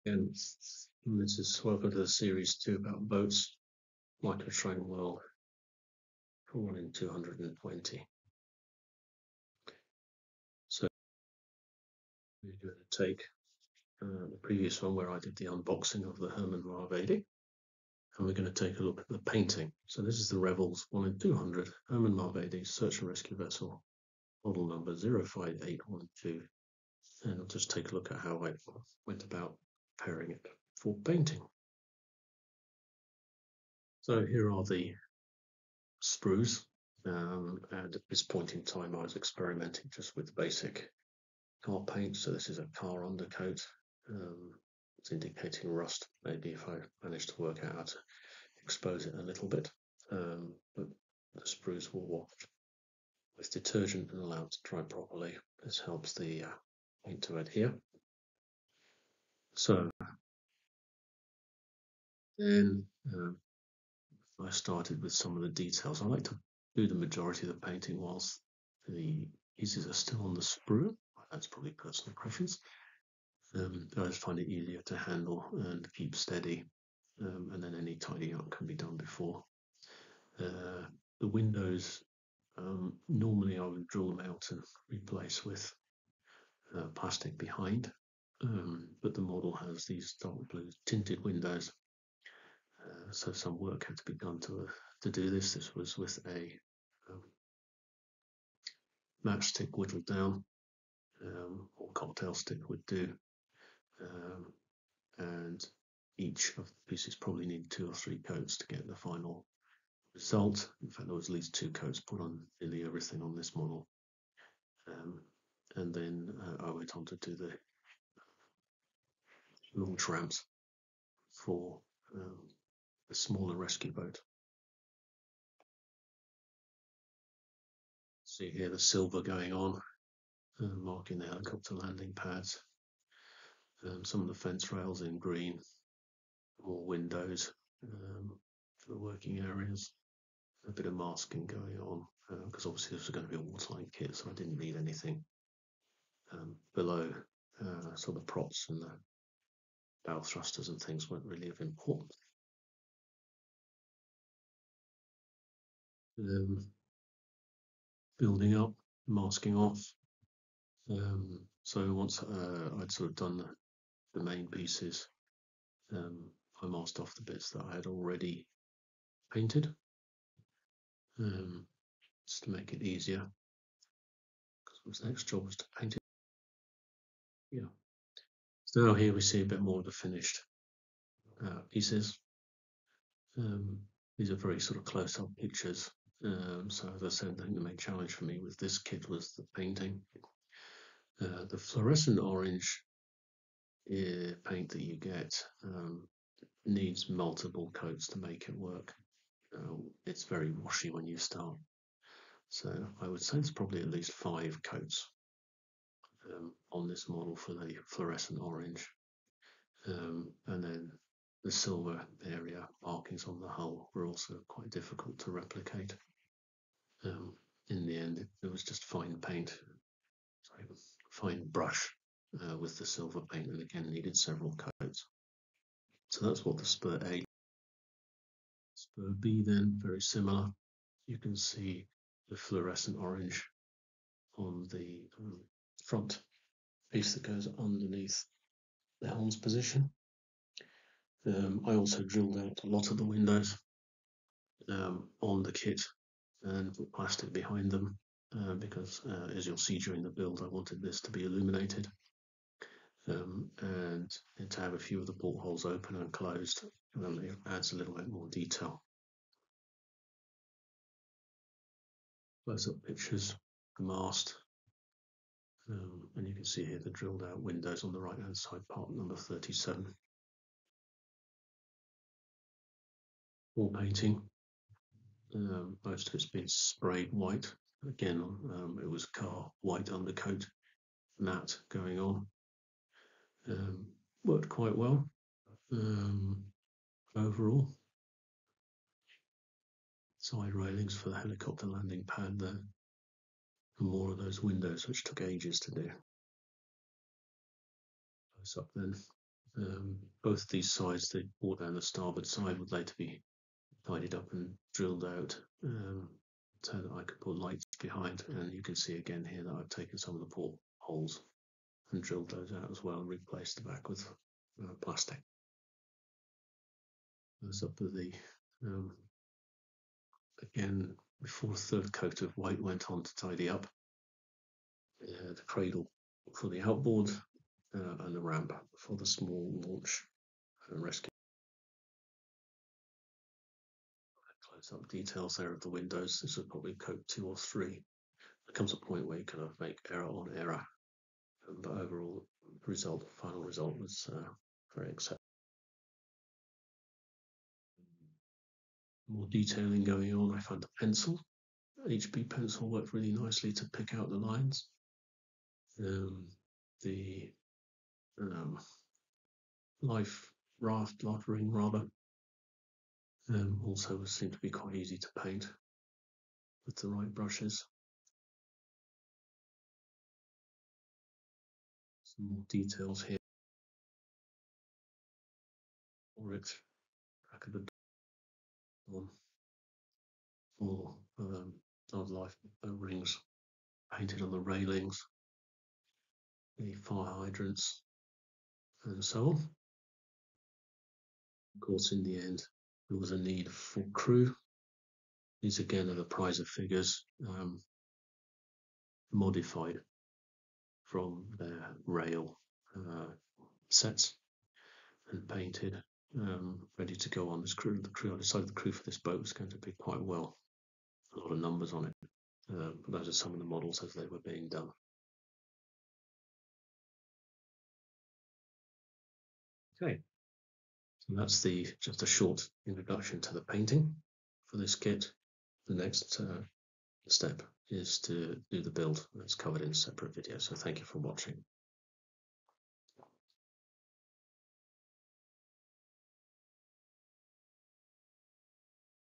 And this is welcome to the series 2 about boats, Microtrain World, for 1 in 220. So we're going to take the previous one where I did the unboxing of the Herman Marwede, and we're going to take a look at the painting. So this is the Revell's 1 in 200 Herman Marwede search and rescue vessel, model number 05812, and I'll just take a look at how I went about preparing it for painting. So here are the sprues, and at this point in time I was experimenting just with basic car paint. So this is a car undercoat. It's indicating rust, maybe, if I manage to work out how to expose it a little bit. But the sprues were washed with detergent and allowed to dry properly. This helps the paint to adhere. So then I started with some of the details. I like to do the majority of the painting whilst the pieces are still on the sprue. That's probably personal preference. I just find it easier to handle and keep steady, and then any tidying up can be done before. The windows, normally I would drill them out and replace with plastic behind, but the model has these dark blue tinted windows, so some work had to be done to do this. This was with a matchstick whittled down, or cocktail stick would do, and each of the pieces probably need 2 or 3 coats to get the final result. In fact, there was at least 2 coats put on nearly everything on this model, and then I went on to do the launch ramps for the smaller rescue boat. See here the silver going on, marking the helicopter landing pads. Some of the fence rails in green, more windows for the working areas. A bit of masking going on, because obviously this was going to be a waterline kit, so I didn't need anything below. So the props and the bow thrusters and things weren't really of importance. Building up, masking off. So once I'd sort of done the main pieces, I masked off the bits that I had already painted, just to make it easier, because the next job was to paint it. Yeah. So now here we see a bit more of the finished pieces. These are very sort of close-up pictures. So as I said, I think the main challenge for me with this kit was the painting. The fluorescent orange paint that you get needs multiple coats to make it work. It's very washy when you start. So I would say it's probably at least 5 coats on this model for the fluorescent orange. And then the silver area markings on the hull were also quite difficult to replicate. In the end, it was just fine paint, fine brush with the silver paint, and again needed several coats. So that's what the spur A. Spur B then, very similar. You can see the fluorescent orange on the front piece that goes underneath the helm's position. I also drilled out a lot of the windows on the kit and put plastic behind them, because as you'll see during the build, I wanted this to be illuminated, and to have a few of the portholes open and closed. It adds a little bit more detail. Close-up pictures, the mast, and you can see here the drilled out windows on the right hand side, part number 37. All painting, most of it's been sprayed white. Again, it was car white undercoat, matte going on. Worked quite well overall. Side railings for the helicopter landing pad there, and more of those windows which took ages to do. Close up then, Both these sides, the port and the starboard side, would later be tidied up and drilled out so that I could put lights behind. And you can see again here that I've taken some of the port holes and drilled those out as well and replaced the back with plastic. That's up to the again before a third coat of white went on to tidy up the cradle for the outboard and the ramp for the small launch and rescue. Close up details there of the windows. This is probably coat 2 or 3. There comes a point where you kind of make error on error, but overall result, final result was very acceptable. More detailing going on. I found a pencil. HB pencil worked really nicely to pick out the lines. The life raft ring rather also seemed to be quite easy to paint with the right brushes. Some more details here. Or it back of the on for life rings painted on the railings, the fire hydrants, and so on. Of course, in the end, there was a need for crew. These again are the prizer figures modified from their rail sets and painted, ready to go on as crew. I decided the crew for this boat was going to be quite well. A lot of numbers on it. But those are some of the models as they were being done. Okay, so that's just a short introduction to the painting for this kit. The next step is to do the build. That's covered in a separate video. So thank you for watching.